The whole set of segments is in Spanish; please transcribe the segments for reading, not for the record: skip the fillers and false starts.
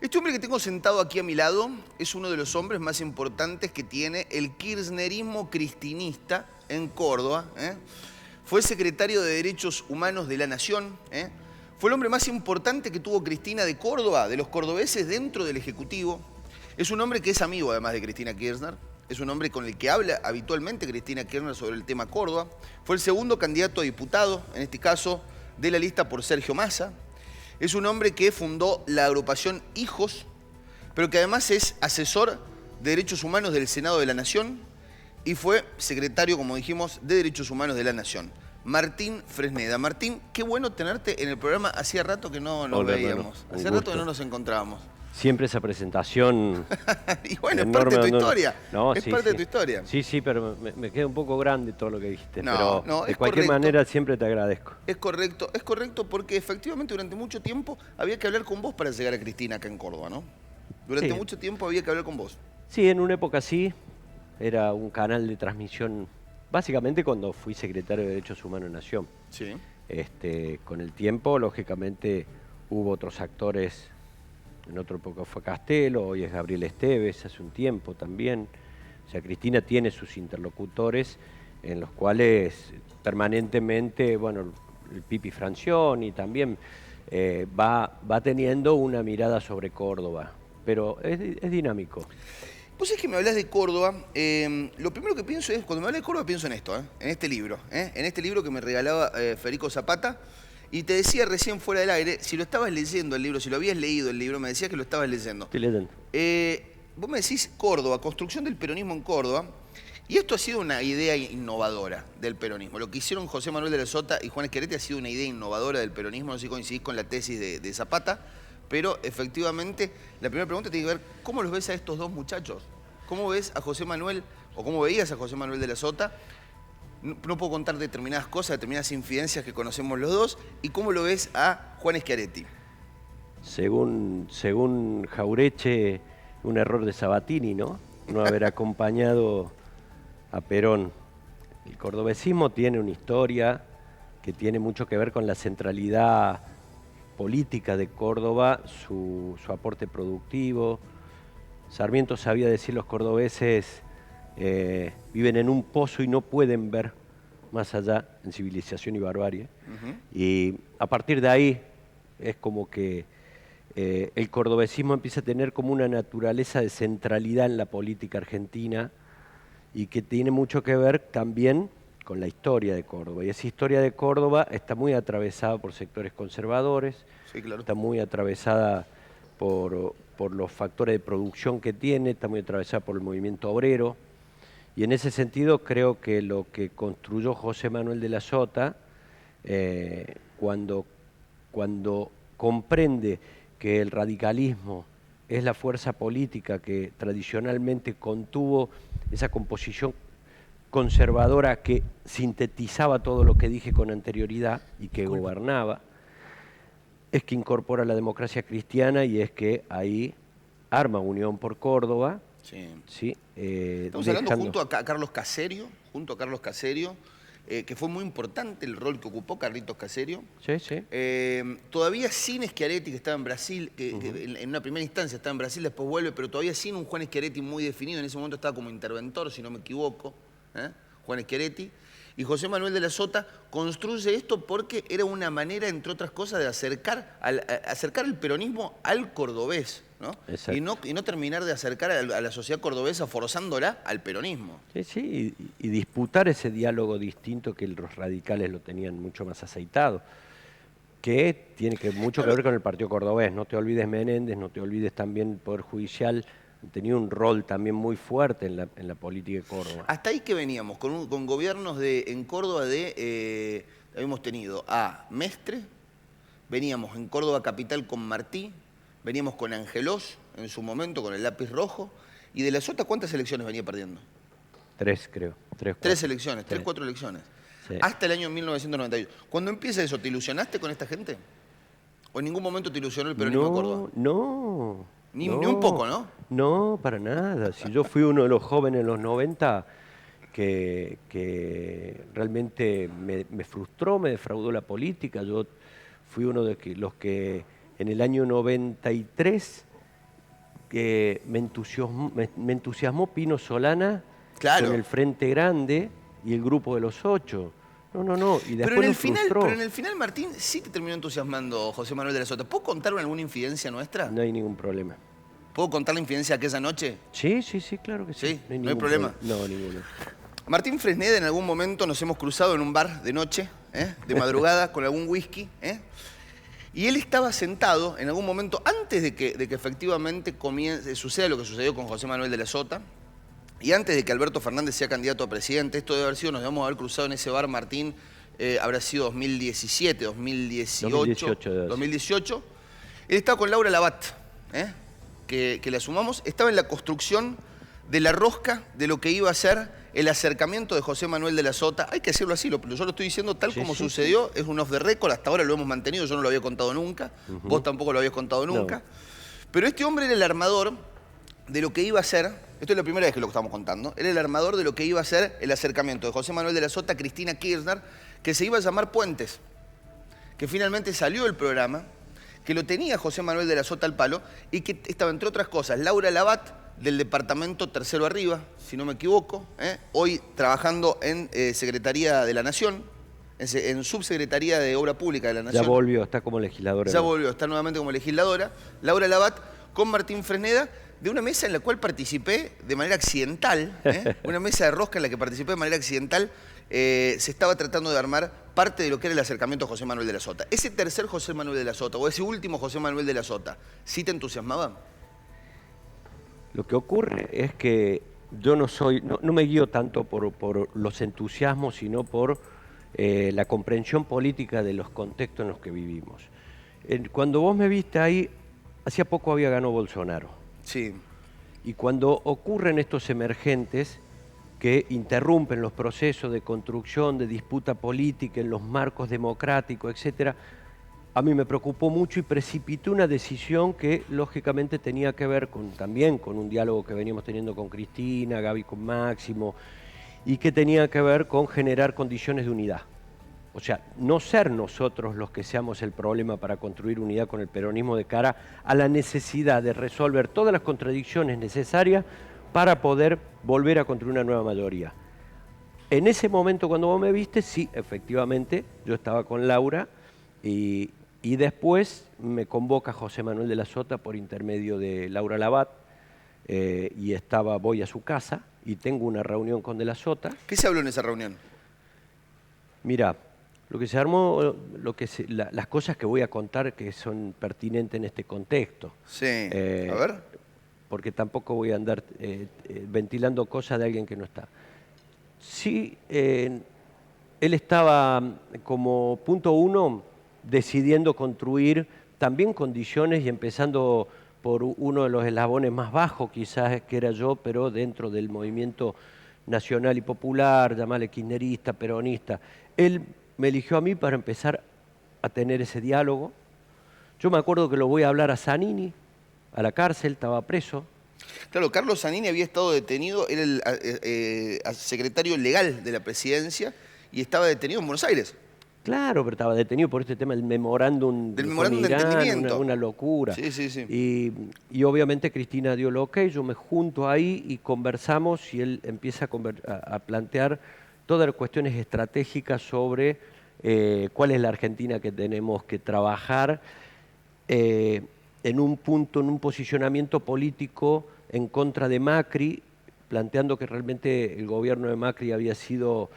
Este hombre que tengo sentado aquí a mi lado es uno de los hombres más importantes que tiene el kirchnerismo cristinista en Córdoba. Fue secretario de Derechos Humanos de la Nación. Fue el hombre más importante que tuvo Cristina de Córdoba, de los cordobeses, dentro del Ejecutivo. Es un hombre que es amigo, además de Cristina Kirchner. Es un hombre con el que habla habitualmente Cristina Kirchner sobre el tema Córdoba. Fue el segundo candidato a diputado, en este caso, de la lista por Sergio Massa. Es un hombre que fundó la agrupación Hijos, pero que además es asesor de Derechos Humanos del Senado de la Nación y fue secretario, como dijimos, de Derechos Humanos de la Nación. Martín Fresneda. Martín, qué bueno tenerte en el programa. Hacía rato que no nos veíamos. Hacía rato que no nos encontrábamos. Siempre esa presentación. Y bueno, es parte de tu historia. No, es sí, parte sí. de tu historia. Sí, pero me queda un poco grande todo lo que dijiste. No, pero no, de cualquier manera siempre te agradezco. Es correcto porque efectivamente durante mucho tiempo había que hablar con vos para llegar a Cristina acá en Córdoba, ¿no? Durante mucho tiempo había que hablar con vos. Sí, en una época sí. Era un canal de transmisión, básicamente cuando fui secretario de Derechos Humanos de Nación. Sí. Con el tiempo, lógicamente, hubo otros actores. En otra época fue Castelo, hoy es Gabriel Esteves, hace un tiempo también. O sea, Cristina tiene sus interlocutores en los cuales permanentemente, bueno, el Pipi Francioni también va teniendo una mirada sobre Córdoba, pero es dinámico. Vos es que me hablas de Córdoba, lo primero que pienso es, cuando me hablas de Córdoba pienso en esto, en este libro que me regalaba Federico Zapata. Y te decía recién fuera del aire, si lo estabas leyendo el libro, si lo habías leído el libro, me decías que lo estabas leyendo. Estoy leyendo. Vos me decís Córdoba, construcción del peronismo en Córdoba, y esto ha sido una idea innovadora del peronismo. Lo que hicieron José Manuel de la Sota y Juan Schiaretti ha sido una idea innovadora del peronismo, no sé si coincidís con la tesis de Zapata, pero efectivamente la primera pregunta tiene que ver, ¿cómo los ves a estos dos muchachos? ¿Cómo ves a José Manuel, o cómo veías a José Manuel de la Sota? No puedo contar determinadas cosas, determinadas infidencias que conocemos los dos. ¿Y cómo lo ves a Juan Schiaretti? Según Jaureche, un error de Sabatini, ¿no? No haber acompañado a Perón. El cordobesismo tiene una historia que tiene mucho que ver con la centralidad política de Córdoba, su aporte productivo. Sarmiento sabía decir, los cordobeses viven en un pozo y no pueden ver más allá en civilización y barbarie. Y a partir de ahí es como que el cordobesismo empieza a tener como una naturaleza de centralidad en la política argentina y que tiene mucho que ver también con la historia de Córdoba. Y esa historia de Córdoba está muy atravesada por sectores conservadores, sí, claro. Está muy atravesada por los factores de producción que tiene, está muy atravesada por el movimiento obrero. Y en ese sentido creo que lo que construyó José Manuel de la Sota, cuando comprende que el radicalismo es la fuerza política que tradicionalmente contuvo esa composición conservadora que sintetizaba todo lo que dije con anterioridad y que gobernaba, es que incorpora la democracia cristiana y es que ahí arma Unión por Córdoba. Sí. ¿Sí? Estamos hablando junto a Carlos Caserio, que fue muy importante el rol que ocupó Carlitos Caserio. Sí, sí. Todavía sin Schiaretti, que estaba en Brasil, que en una primera instancia estaba en Brasil, después vuelve, pero todavía sin un Juan Schiaretti muy definido. En ese momento estaba como interventor, si no me equivoco, Juan Schiaretti. Y José Manuel de la Sota construye esto porque era una manera, entre otras cosas, de acercar el peronismo al cordobés, ¿no? Y no terminar de acercar a la sociedad cordobesa forzándola al peronismo. Sí, sí, y disputar ese diálogo distinto que los radicales lo tenían mucho más aceitado, que tiene mucho que ver con el Partido Cordobés. No te olvides Menéndez, no te olvides también el Poder Judicial, tenía un rol también muy fuerte en la política de Córdoba. Hasta ahí que veníamos, con gobiernos en Córdoba habíamos tenido a Mestre, veníamos en Córdoba capital con Martí, veníamos con Angelós en su momento, con el lápiz rojo, y de la Sota, ¿cuántas elecciones venía perdiendo? 3, creo. 3 elecciones, 4 elecciones. Sí. Hasta el año 1998. Cuando empieza eso, ¿te ilusionaste con esta gente? ¿O en ningún momento te ilusionó el peronismo de Córdoba? No. Ni un poco, ¿no? No, para nada. Si yo fui uno de los jóvenes en los 90 que realmente me frustró, me defraudó la política. Yo fui uno de los que en el año 93 me entusiasmó Pino Solana Claro. con el Frente Grande y el Grupo de los Ocho. No, y después nos frustró. Pero en el final, Martín, sí te terminó entusiasmando José Manuel de la Sota. ¿Puedo contar alguna infidencia nuestra? No hay ningún problema. ¿Puedo contar la infidencia aquella noche? Sí, claro que sí. ¿Sí? ¿No hay ningún problema? No, ninguno. Martín Fresneda, en algún momento nos hemos cruzado en un bar de noche, de madrugada, con algún whisky, y él estaba sentado en algún momento, antes de que efectivamente suceda lo que sucedió con José Manuel de la Sota, y antes de que Alberto Fernández sea candidato a presidente. Esto debe haber sido, nos debemos haber cruzado en ese bar, Martín, habrá sido 2017, 2018. Él estaba con Laura Labat, que la sumamos, estaba en la construcción de la rosca de lo que iba a ser el acercamiento de José Manuel de la Sota. Hay que decirlo así, yo lo estoy diciendo tal como sucedió, es un off the record, hasta ahora lo hemos mantenido, yo no lo había contado nunca, vos tampoco lo habías contado nunca. No. Pero este hombre era el armador de lo que iba a ser, esto es la primera vez que lo estamos contando, era el armador de lo que iba a ser el acercamiento de José Manuel de la Sota a Cristina Kirchner, que se iba a llamar Puentes, que finalmente salió del programa, que lo tenía José Manuel de la Sota al palo y que estaba, entre otras cosas, Laura Labat, del departamento Tercero Arriba, si no me equivoco, hoy trabajando en Secretaría de la Nación, en Subsecretaría de Obra Pública de la Nación. Ya volvió, está como legisladora. Ya volvió, está nuevamente como legisladora. Laura Labat con Martín Fresneda, de una mesa en la cual participé de manera accidental, una mesa de rosca en la que participé de manera accidental, se estaba tratando de armar parte de lo que era el acercamiento a José Manuel de la Sota. Ese tercer José Manuel de la Sota, o ese último José Manuel de la Sota, ¿sí te entusiasmaba? Lo que ocurre es que yo no me guío tanto por los entusiasmos, sino por la comprensión política de los contextos en los que vivimos. Cuando vos me viste ahí, hacía poco había ganado Bolsonaro. Sí. Y cuando ocurren estos emergentes que interrumpen los procesos de construcción, de disputa política en los marcos democráticos, etcétera, a mí me preocupó mucho y precipité una decisión que lógicamente tenía que ver también con un diálogo que veníamos teniendo con Cristina, Gaby con Máximo, y que tenía que ver con generar condiciones de unidad. O sea, no ser nosotros los que seamos el problema para construir unidad con el peronismo de cara a la necesidad de resolver todas las contradicciones necesarias para poder volver a construir una nueva mayoría. En ese momento cuando vos me viste, sí, efectivamente, yo estaba con Laura y después me convoca José Manuel de la Sota por intermedio de Laura Labat y voy a su casa y tengo una reunión con de la Sota. ¿Qué se habló en esa reunión? Mira, lo que se armó, las cosas que voy a contar que son pertinentes en este contexto. Sí, a ver. Porque tampoco voy a andar ventilando cosas de alguien que no está. Sí, él estaba como punto uno decidiendo construir también condiciones y empezando por uno de los eslabones más bajos quizás que era yo, pero dentro del movimiento nacional y popular, llamarle kirchnerista, peronista. Él me eligió a mí para empezar a tener ese diálogo. Yo me acuerdo que lo voy a hablar a Zanini, a la cárcel, estaba preso. Claro, Carlos Zanini había estado detenido, era el secretario legal de la presidencia y estaba detenido en Buenos Aires. Claro, pero estaba detenido por este tema del memorándum de entendimiento. Una locura. Sí. Y obviamente Cristina dio lo que yo me junto ahí y conversamos y él empieza a plantear todas las cuestiones estratégicas sobre cuál es la Argentina que tenemos que trabajar en un punto, en un posicionamiento político en contra de Macri, planteando que realmente el gobierno de Macri había sido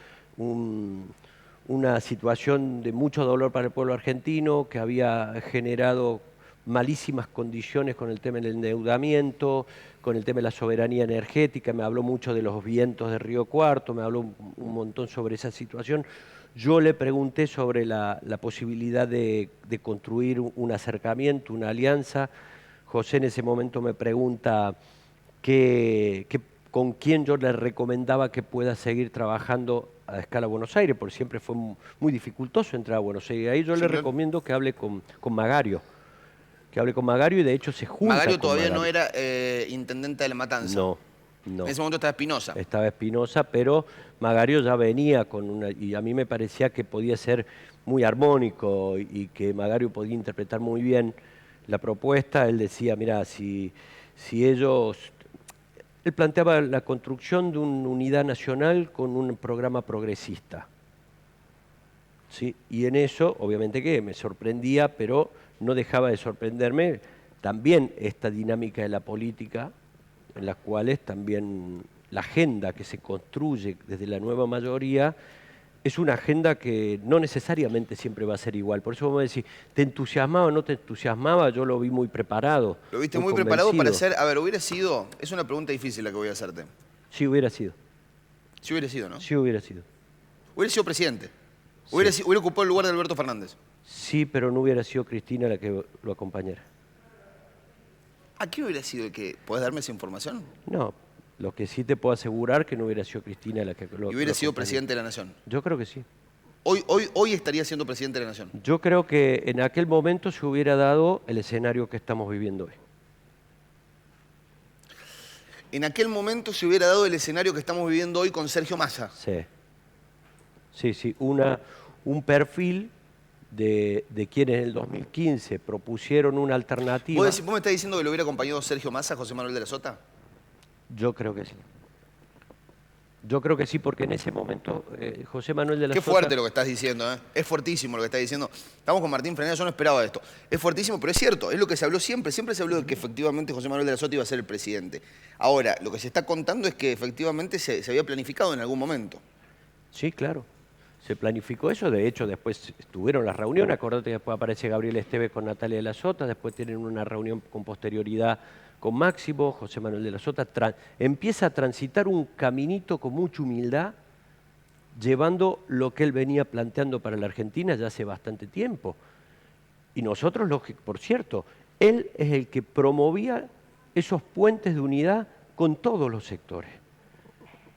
una situación de mucho dolor para el pueblo argentino, que había generado malísimas condiciones con el tema del endeudamiento, con el tema de la soberanía energética, me habló mucho de los vientos de Río Cuarto, me habló un montón sobre esa situación. Yo le pregunté sobre la posibilidad de construir un acercamiento, una alianza. José en ese momento me pregunta con quién yo le recomendaba que pueda seguir trabajando a escala Buenos Aires, porque siempre fue muy dificultoso entrar a Buenos Aires. Ahí yo le recomiendo que hable con Magario. Que hable con Magario y de hecho se junta Magario con todavía Magario. No era intendente de La Matanza. No. En ese momento estaba Espinosa. Estaba Espinosa, pero Magario ya venía y a mí me parecía que podía ser muy armónico y que Magario podía interpretar muy bien la propuesta, él decía, mira, si ellos... Él planteaba la construcción de una unidad nacional con un programa progresista. ¿Sí? Y en eso, obviamente que me sorprendía, pero no dejaba de sorprenderme también esta dinámica de la política, en las cuales también la agenda que se construye desde la nueva mayoría es una agenda que no necesariamente siempre va a ser igual. Por eso vos me decís, ¿te entusiasmaba o no te entusiasmaba? Yo lo vi muy preparado. Lo viste muy preparado para hacer... A ver, hubiera sido... Es una pregunta difícil la que voy a hacerte. Sí, hubiera sido. Sí hubiera sido, ¿no? Sí, hubiera sido. Hubiera sido presidente. Sí. Hubiera ocupado el lugar de Alberto Fernández. Sí, pero no hubiera sido Cristina la que lo acompañara. ¿A quién hubiera sido el que... ¿Podés darme esa información? No, lo que sí te puedo asegurar que no hubiera sido Cristina la que lo ¿Y hubiera sido acompañara. presidente de la Nación? Yo creo que sí. Hoy estaría siendo presidente de la Nación. Yo creo que en aquel momento se hubiera dado el escenario que estamos viviendo hoy. En aquel momento se hubiera dado el escenario que estamos viviendo hoy con Sergio Massa. Sí. Sí, sí. Un perfil de quienes en el 2015 propusieron una alternativa. ¿Vos me estás diciendo que lo hubiera acompañado Sergio Massa, José Manuel de la Sota? Yo creo que sí. Yo creo que sí, porque en ese momento José Manuel de la Sota... Qué fuerte lo que estás diciendo, ¿eh? Es fuertísimo lo que estás diciendo. Estamos con Martín Freneda, yo no esperaba esto. Es fuertísimo, pero es cierto, es lo que se habló siempre. Siempre se habló de que efectivamente José Manuel de la Sota iba a ser el presidente. Ahora, lo que se está contando es que efectivamente se había planificado en algún momento. Sí, claro. Se planificó eso, de hecho después tuvieron las reuniones, acordate que después aparece Gabriel Esteves con Natalia de la Sota, después tienen una reunión con posterioridad con Máximo, José Manuel de la Sota empieza a transitar un caminito con mucha humildad, llevando lo que él venía planteando para la Argentina ya hace bastante tiempo. Y nosotros, por cierto, él es el que promovía esos puentes de unidad con todos los sectores.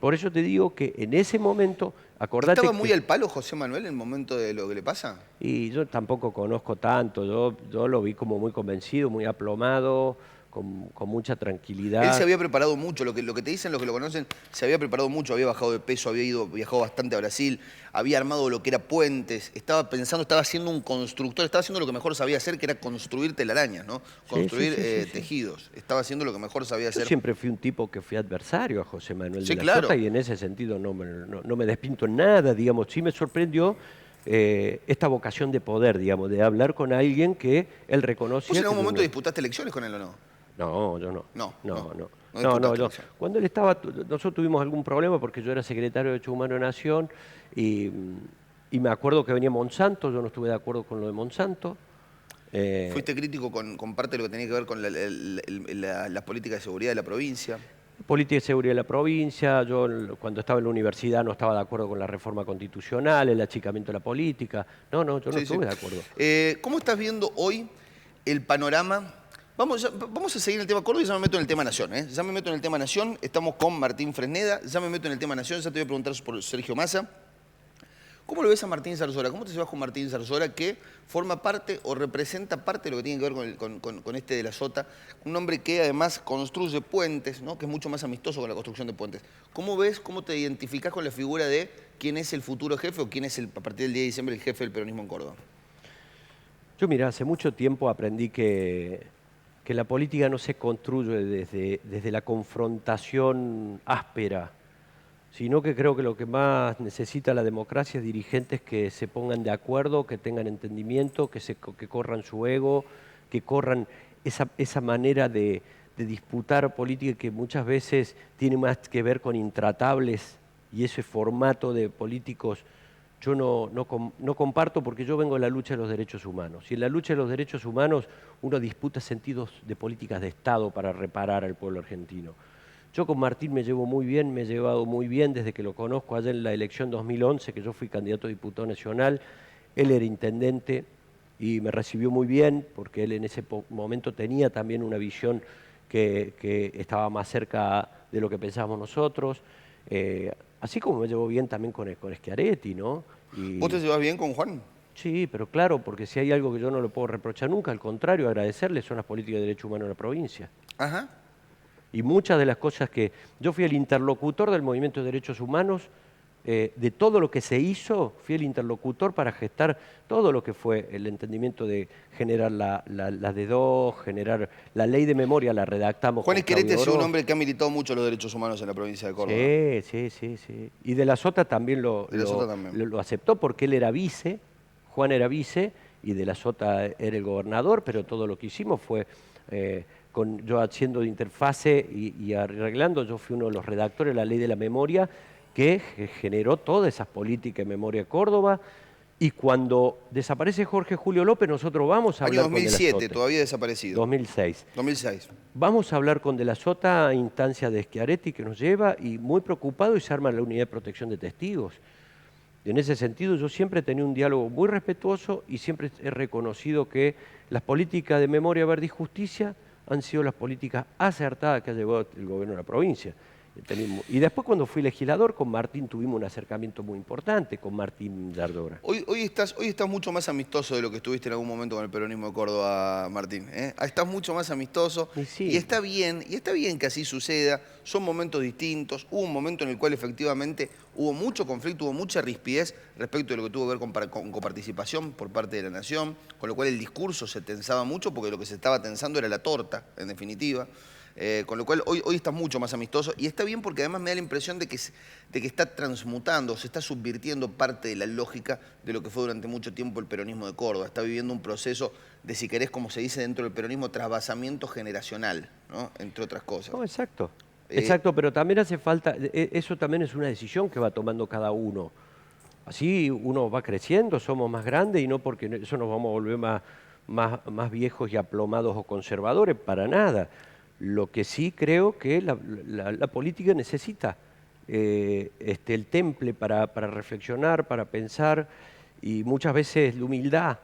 Por eso te digo que en ese momento, acordate ¿Estaba muy al palo José Manuel en el momento de lo que le pasa? Y yo tampoco conozco tanto, yo lo vi como muy convencido, muy aplomado, con mucha tranquilidad. Él se había preparado mucho, lo que te dicen los que lo conocen, se había preparado mucho, había bajado de peso, viajado bastante a Brasil, había armado lo que era puentes, estaba pensando, estaba siendo un constructor, estaba haciendo lo que mejor sabía hacer, que era construir telarañas, ¿no? Construir tejidos. Estaba haciendo lo que mejor sabía hacer. Yo siempre fui un tipo que fui adversario a José Manuel de la claro. Sota y en ese sentido no me despinto en nada, digamos. Sí me sorprendió esta vocación de poder, digamos, de hablar con alguien que él reconocía. ¿Vos en algún momento disputaste elecciones con él o no? No, yo no. No, cuando él estaba, nosotros tuvimos algún problema porque yo era secretario de Derechos Humanos de Nación y me acuerdo que venía Monsanto, yo no estuve de acuerdo con lo de Monsanto. ¿Fuiste crítico con parte de lo que tenía que ver con la política de seguridad de la provincia? Política de seguridad de la provincia, yo cuando estaba en la universidad no estaba de acuerdo con la reforma constitucional, el achicamiento de la política. Yo no estuve de acuerdo. ¿Cómo estás viendo hoy el panorama? Vamos a seguir en el tema Córdoba y ya me meto en el tema Nación. Ya me meto en el tema Nación, estamos con Martín Freneda, ya me meto en el tema Nación, ya te voy a preguntar por Sergio Massa. ¿Cómo lo ves a Martín Zarzuela? ¿Cómo te llevas con Martín Zarzuela, que forma parte o representa parte de lo que tiene que ver con este de la Sota? Un hombre que además construye puentes, ¿no? Que es mucho más amistoso con la construcción de puentes. ¿Cómo ves, cómo te identificás con la figura de quién es el futuro jefe o quién es, a partir del 10 de diciembre, el jefe del peronismo en Córdoba? Yo, mira, hace mucho tiempo aprendí que la política no se construye desde la confrontación áspera, sino que creo que lo que más necesita la democracia es dirigentes que se pongan de acuerdo, que tengan entendimiento, que corran su ego, que corran esa manera de disputar política que muchas veces tiene más que ver con intratables, y ese formato de políticos yo no comparto, porque yo vengo de la lucha de los derechos humanos. Y en la lucha de los derechos humanos uno disputa sentidos de políticas de Estado para reparar al pueblo argentino. Yo con Martín me llevo muy bien, me he llevado muy bien desde que lo conozco allá en la elección 2011, que yo fui candidato a diputado nacional. Él era intendente y me recibió muy bien, porque él en ese momento tenía también una visión que estaba más cerca de lo que pensábamos nosotros. Así como me llevo bien también con Schiaretti, ¿no? ¿Vos te llevas bien con Juan? Sí, pero claro, porque si hay algo que yo no le puedo reprochar nunca, al contrario, agradecerle, son las políticas de derechos humanos de la provincia. Ajá. Y muchas de las cosas que... Yo fui el interlocutor del movimiento de derechos humanos de todo lo que se hizo, fui el interlocutor para gestar todo lo que fue el entendimiento de generar la D2, generar la ley de memoria, la redactamos Juan con Esquerete Claudio ha sido un Oroz. hombre que ha militado mucho los derechos humanos en la provincia de Córdoba. Sí, sí, sí, sí. Y de la Sota también De la Sota también. lo aceptó porque él era vice, Juan era vice, y de la Sota era el gobernador, pero todo lo que hicimos fue, yo haciendo de interfase y arreglando, yo fui uno de los redactores de la ley de la memoria, que generó todas esas políticas de memoria Córdoba, y cuando desaparece Jorge Julio López, nosotros vamos a Año hablar con De la 2007, Sota. todavía desaparecido. 2006. 2006. Vamos a hablar con De la Sota, instancia de Schiaretti que nos lleva, y muy preocupado, y se arma la unidad de protección de testigos. Y en ese sentido yo siempre he tenido un diálogo muy respetuoso y siempre he reconocido que las políticas de memoria, verdad y justicia han sido las políticas acertadas que ha llevado el gobierno de la provincia. Y después cuando fui legislador con Martín tuvimos un acercamiento muy importante con Martín Yardora. Hoy estás mucho más amistoso de lo que estuviste en algún momento con el peronismo de Córdoba, Martín. Estás mucho más amistoso Y sí. y está bien que así suceda. Son momentos distintos. Hubo un momento en el cual efectivamente hubo mucho conflicto, hubo mucha rispidez respecto de lo que tuvo que ver con coparticipación por parte de la Nación, con lo cual el discurso se tensaba mucho porque lo que se estaba tensando era la torta, en definitiva. Con lo cual hoy estás mucho más amistoso y está bien porque además me da la impresión de que está transmutando, se está subvirtiendo parte de la lógica de lo que fue durante mucho tiempo el peronismo de Córdoba. Está viviendo un proceso de, si querés, como se dice dentro del peronismo, trasvasamiento generacional, ¿no? Entre otras cosas. No, exacto. Exacto, pero también hace falta, eso también es una decisión que va tomando cada uno. Así uno va creciendo, somos más grandes y no porque eso nos vamos a volver más viejos y aplomados o conservadores, para nada. Lo que sí creo que la política necesita el temple para reflexionar, para pensar, y muchas veces la humildad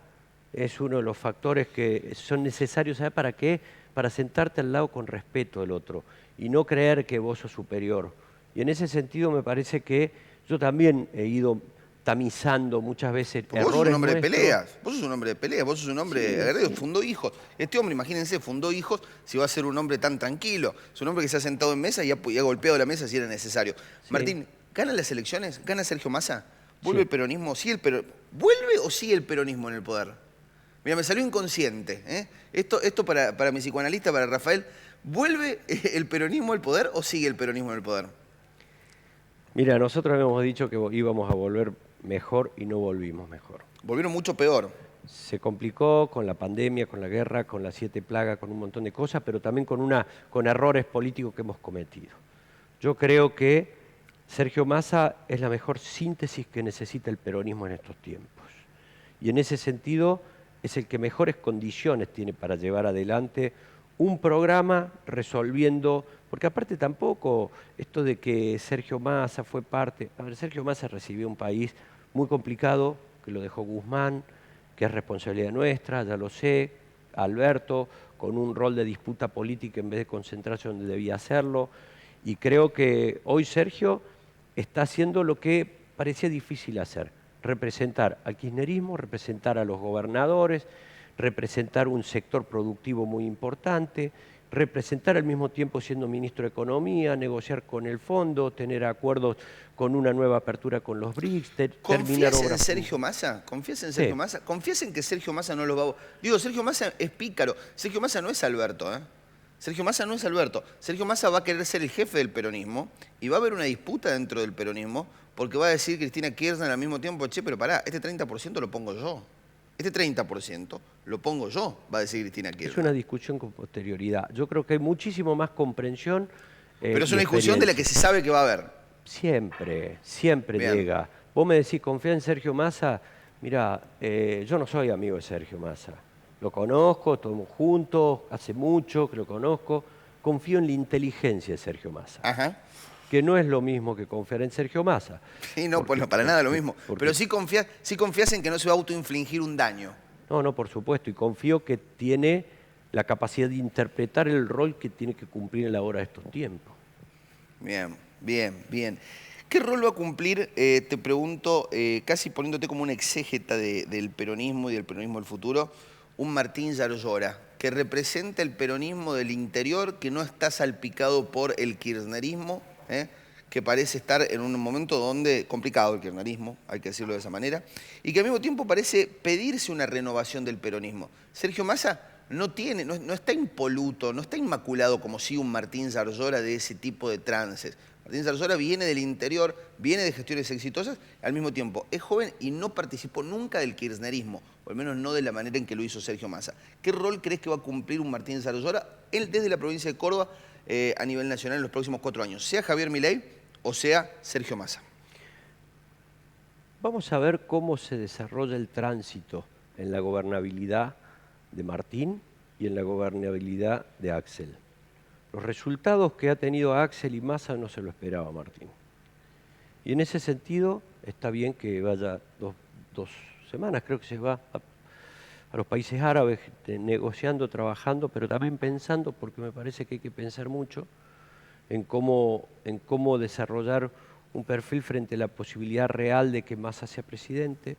es uno de los factores que son necesarios, ¿sabes para qué? Para sentarte al lado con respeto del otro y no creer que vos sos superior. Y en ese sentido me parece que yo también he ido tamizando muchas veces Porque vos sos un errores hombre de nuestros. peleas, vos sos un hombre de peleas, vos sos un hombre aguerrido, fundó hijos. Este hombre, imagínense, fundó hijos si va a ser un hombre tan tranquilo. Es un hombre que se ha sentado en mesa y ha golpeado la mesa si era necesario. Sí. Martín, ¿ganan las elecciones? ¿Gana Sergio Massa? ¿Vuelve Sí. el peronismo? ¿Vuelve o sigue el peronismo en el poder? Mira, me salió inconsciente. Esto para mi psicoanalista, para Rafael, ¿vuelve el peronismo al poder o sigue el peronismo en el poder? Mira, nosotros habíamos dicho que íbamos a volver mejor y no volvimos mejor. Volvieron mucho peor. Se complicó con la pandemia, con la guerra, con las 7 plagas, con un montón de cosas, pero también con errores políticos que hemos cometido. Yo creo que Sergio Massa es la mejor síntesis que necesita el peronismo en estos tiempos. Y en ese sentido es el que mejores condiciones tiene para llevar adelante un programa resolviendo, porque aparte tampoco esto de que Sergio Massa fue parte, a ver, Sergio Massa recibió un país muy complicado, que lo dejó Guzmán, que es responsabilidad nuestra, ya lo sé, Alberto, con un rol de disputa política en vez de concentrarse donde debía hacerlo, y creo que hoy Sergio está haciendo lo que parecía difícil hacer, representar al kirchnerismo, representar a los gobernadores, representar un sector productivo muy importante, representar al mismo tiempo siendo ministro de Economía, negociar con el fondo, tener acuerdos con una nueva apertura con los BRICS, terminar ¿Confías en obras. Sergio Massa? ¿Confías en Sergio Massa? ¿Confías en que Sergio Massa no lo va a... Digo, Sergio Massa es pícaro. Sergio Massa no es Alberto, ¿eh? Sergio Massa no es Alberto. Sergio Massa va a querer ser el jefe del peronismo y va a haber una disputa dentro del peronismo porque va a decir Cristina Kirchner al mismo tiempo, che, pero pará, este 30% lo pongo yo. Este 30% lo pongo yo, va a decir Cristina Kirchner. Es una discusión con posterioridad. Yo creo que hay muchísimo más comprensión. Pero es una discusión de la que se sabe que va a haber. Siempre Bien. llega. Vos me decís, ¿confía en Sergio Massa? Mirá, yo no soy amigo de Sergio Massa. Lo conozco, estamos juntos, hace mucho que lo conozco. Confío en la inteligencia de Sergio Massa. Ajá. Que no es lo mismo que confiar en Sergio Massa. Sí, no, Porque- pues no, para nada lo mismo. porque- Pero sí confías en que no se va a autoinfligir un daño. No, por supuesto. Y confío que tiene la capacidad de interpretar el rol que tiene que cumplir en la hora de estos tiempos. Bien. ¿Qué rol va a cumplir, te pregunto, casi poniéndote como un exégeta del peronismo y del peronismo del futuro, un Martín Yarlora, que representa el peronismo del interior, que no está salpicado por el kirchnerismo, que parece estar en un momento donde complicado el kirchnerismo, hay que decirlo de esa manera, y que al mismo tiempo parece pedirse una renovación del peronismo. Sergio Massa no está impoluto, no está inmaculado como si un Martín Zarzora de ese tipo de trances. Martín Zarzora viene del interior, viene de gestiones exitosas, al mismo tiempo es joven y no participó nunca del kirchnerismo, o al menos no de la manera en que lo hizo Sergio Massa. ¿Qué rol crees que va a cumplir un Martín Zarzora, él desde la provincia de Córdoba, a nivel nacional en los próximos 4 años? Sea Javier Milei o sea Sergio Massa. Vamos a ver cómo se desarrolla el tránsito en la gobernabilidad de Martín y en la gobernabilidad de Axel. Los resultados que ha tenido Axel y Massa no se lo esperaba Martín. Y en ese sentido está bien que vaya dos semanas, creo que se va a los países árabes negociando, trabajando, pero también pensando, porque me parece que hay que pensar mucho en cómo desarrollar un perfil frente a la posibilidad real de que Massa sea presidente.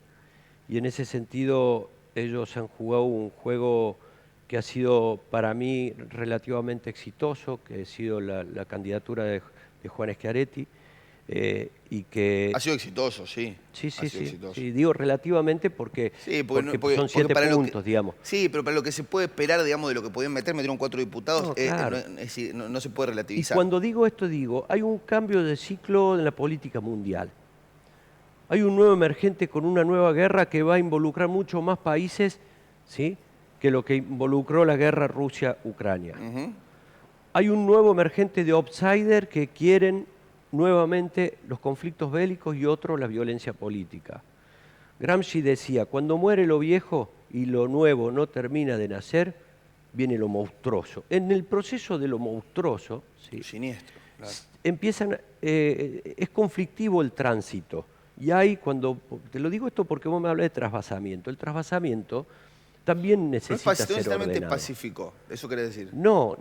Y en ese sentido ellos han jugado un juego que ha sido para mí relativamente exitoso, que ha sido la candidatura de Juan Schiaretti, y que... Ha sido exitoso, sí. Sí, digo relativamente porque, sí, porque son 7 puntos, digamos. Sí, pero para lo que se puede esperar, digamos, de lo que podían metieron 4 diputados, No, claro. no se puede relativizar. Y cuando digo esto, digo, hay un cambio de ciclo en la política mundial. Hay un nuevo emergente con una nueva guerra que va a involucrar mucho más países, ¿sí?, que lo que involucró la guerra Rusia-Ucrania. Hay un nuevo emergente de outsider que quieren nuevamente los conflictos bélicos y otros la violencia política. Gramsci decía, cuando muere lo viejo y lo nuevo no termina de nacer, viene lo monstruoso. En el proceso de lo monstruoso, ¿sí?, siniestro, claro, es conflictivo el tránsito. Y hay te lo digo esto porque vos me hablas de trasvasamiento. El trasvasamiento también necesita ser ordenado. No es pacífico, ¿eso querés decir? No,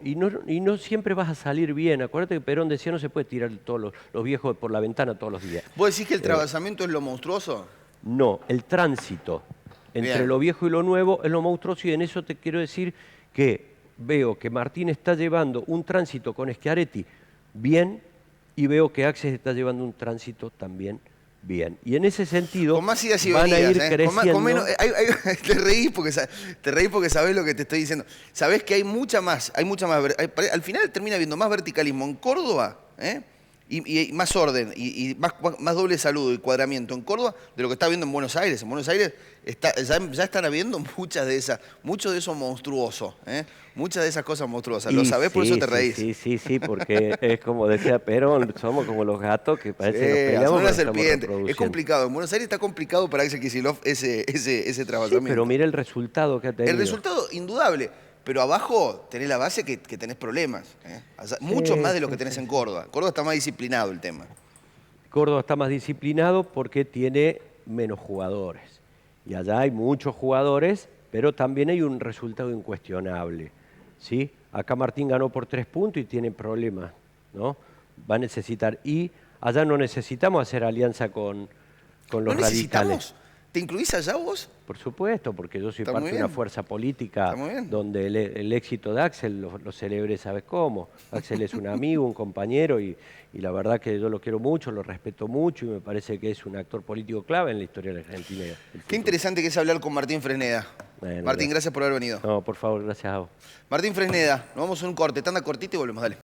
y no siempre vas a salir bien. Acuérdate que Perón decía no se puede tirar todos los viejos por la ventana todos los días. ¿Vos decís que el trasvasamiento es lo monstruoso? No, el tránsito entre lo viejo y lo nuevo es lo monstruoso, y en eso te quiero decir que veo que Martín está llevando un tránsito con Schiaretti bien, y veo que Axel está llevando un tránsito también bien. Y en ese sentido con más idas y van venidas, a ir creciendo. Con menos, te reís porque sabés lo que te estoy diciendo. Sabés que hay mucha más. Al final termina habiendo más verticalismo en Córdoba, y más orden, y más doble saludo y cuadramiento en Córdoba de lo que está habiendo en Buenos Aires. En Buenos Aires ya están habiendo mucho de eso monstruoso, muchas de esas cosas monstruosas. ¿Lo sabés? Por eso te reís. Sí, porque es como decía Perón, somos como los gatos que parece que nos peleamos. Son una serpiente. Es complicado. En Buenos Aires está complicado para Axel Kicillof ese trabajamiento. Sí, pero mira el resultado que ha tenido. El resultado, indudable. Pero abajo tenés la base que tenés problemas. Muchos más de los que tenés en Córdoba. Córdoba está más disciplinado el tema. Córdoba está más disciplinado porque tiene menos jugadores. Y allá hay muchos jugadores, pero también hay un resultado incuestionable, ¿sí? Acá Martín ganó por 3 puntos y tiene problemas, ¿no? Va a necesitar. Y allá no necesitamos hacer alianza con los radicales. ¿Te incluís allá vos? Por supuesto, porque yo soy parte de una fuerza política donde el éxito de Axel lo celebré, ¿sabes cómo? Axel es un amigo, un compañero, y la verdad que yo lo quiero mucho, lo respeto mucho, y me parece que es un actor político clave en la historia de la Argentina. Qué interesante que es hablar con Martín Fresneda. Bueno, Martín, gracias por haber venido. No, por favor, gracias a vos. Martín Fresneda, nos vamos a un corte, tanda cortita y volvemos, dale.